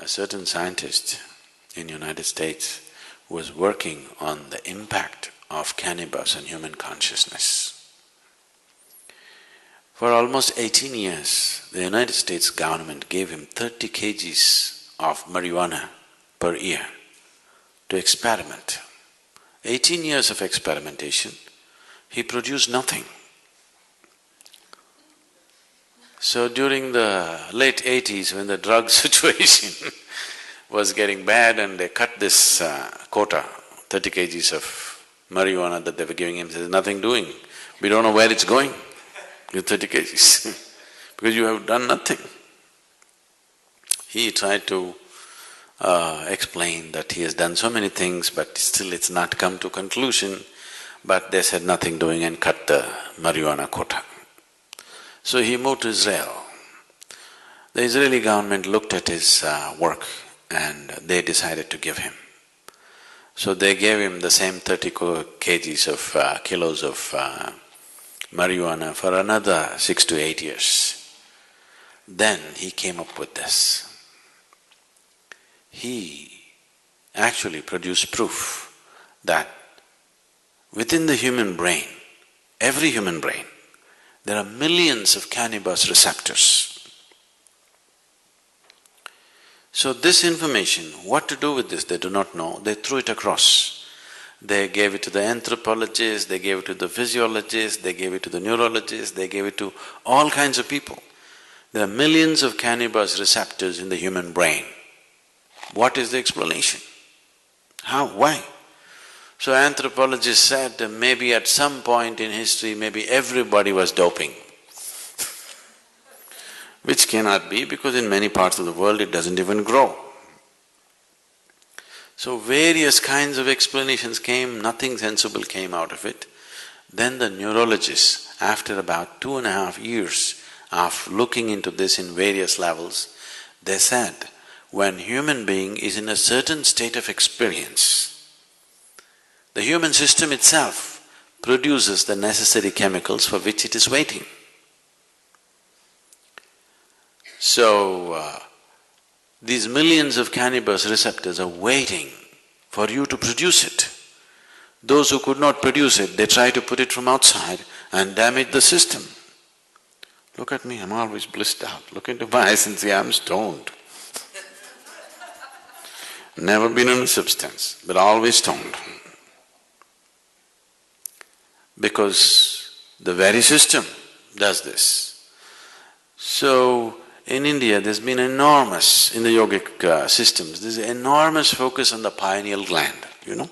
certain scientist in United States who was working on the impact of cannabis on human consciousness. For almost 18 years, the United States government gave him 30 kgs of marijuana per year to experiment. 18 years of experimentation, he produced nothing. So during the late 80s, when the drug situation was getting bad and they cut this quota, 30 kgs of marijuana that they were giving him, there's nothing doing. We don't know where it's going with 30 kgs because you have done nothing. He tried to explain that he has done so many things but still it's not come to conclusion, but they said nothing doing and cut the marijuana quota. So he moved to Israel. The Israeli government looked at his work and they decided to give him. So they gave him the same 30 kgs of kilos of marijuana for another 6 to 8 years. Then he came up with this. He actually produced proof that within the human brain, every human brain, there are millions of cannabis receptors. So this information, what to do with this, they do not know, they threw it across. They gave it to the anthropologists, they gave it to the physiologists, they gave it to the neurologists, they gave it to all kinds of people. There are millions of cannabis receptors in the human brain. What is the explanation? How? Why? So anthropologists said that maybe at some point in history, maybe everybody was doping, which cannot be because in many parts of the world it doesn't even grow. So various kinds of explanations came, nothing sensible came out of it. Then the neurologists, after about 2.5 years of looking into this in various levels, they said, when human being is in a certain state of experience, the human system itself produces the necessary chemicals for which it is waiting. So, these millions of cannabis receptors are waiting for you to produce it. Those who could not produce it, they try to put it from outside and damage the system. Look at me, I'm always blissed out. Look into my eyes and say, I'm stoned. Never been on a substance, but always stoned. Because the very system does this. So, in India there's been enormous, in the yogic systems, there's enormous focus on the pineal gland, you know?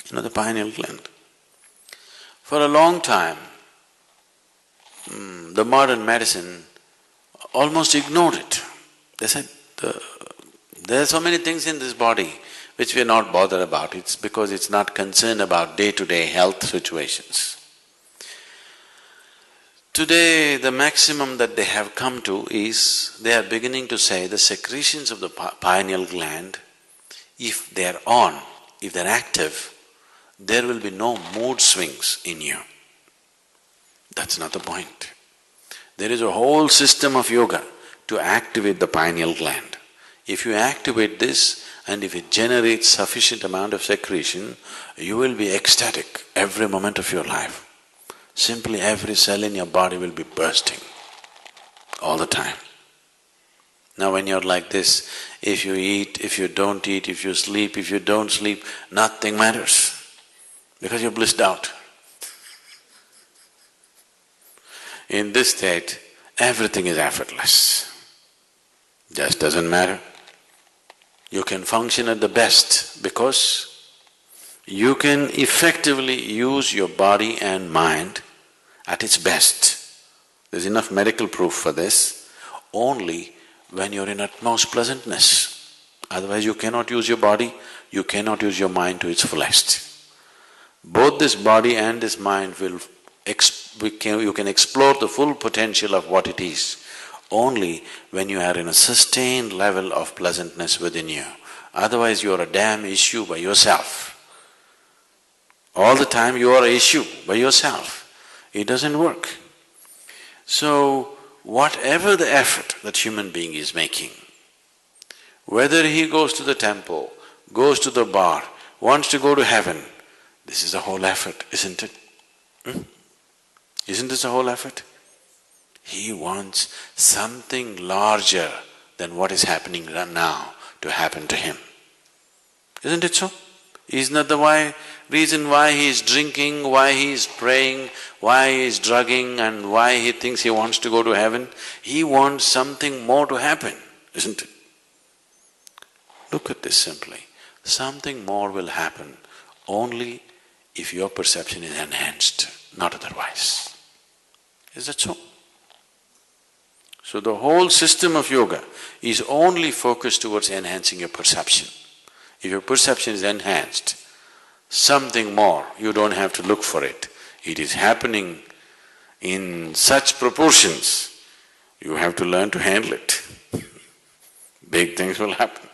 You know the pineal gland? For a long time, the modern medicine almost ignored it. They said, there are so many things in this body which we are not bothered about, it's because it's not concerned about day-to-day health situations. Today, the maximum that they have come to is, they are beginning to say the secretions of the pineal gland, if they are on, if they are active, there will be no mood swings in you. That's not the point. There is a whole system of yoga to activate the pineal gland. If you activate this and if it generates sufficient amount of secretion, you will be ecstatic every moment of your life. Simply every cell in your body will be bursting all the time. Now when you're like this, if you eat, if you don't eat, if you sleep, if you don't sleep, nothing matters because you're blissed out. In this state, everything is effortless. Just doesn't matter. You can function at the best because you can effectively use your body and mind at its best. There's enough medical proof for this, only when you're in utmost pleasantness. Otherwise you cannot use your body, you cannot use your mind to its fullest. Both this body and this mind will you can explore the full potential of what it is only when you are in a sustained level of pleasantness within you. Otherwise you are a damn issue by yourself. All the time you are an issue by yourself. It doesn't work. So, whatever the effort that human being is making, Whether he goes to the temple, goes to the bar, wants to go to heaven, this is a whole effort, isn't it? Isn't this a whole effort? He wants something larger than what is happening now to happen to him. Isn't it so? Isn't that the reason why he is drinking, why he is praying, why he is drugging and why he thinks he wants to go to heaven? He wants something more to happen, isn't it? Look at this simply. Something more will happen only if your perception is enhanced, not otherwise. Is that so? So the whole system of yoga is only focused towards enhancing your perception. If your perception is enhanced, something more, you don't have to look for it. It is happening in such proportions, you have to learn to handle it. Big things will happen.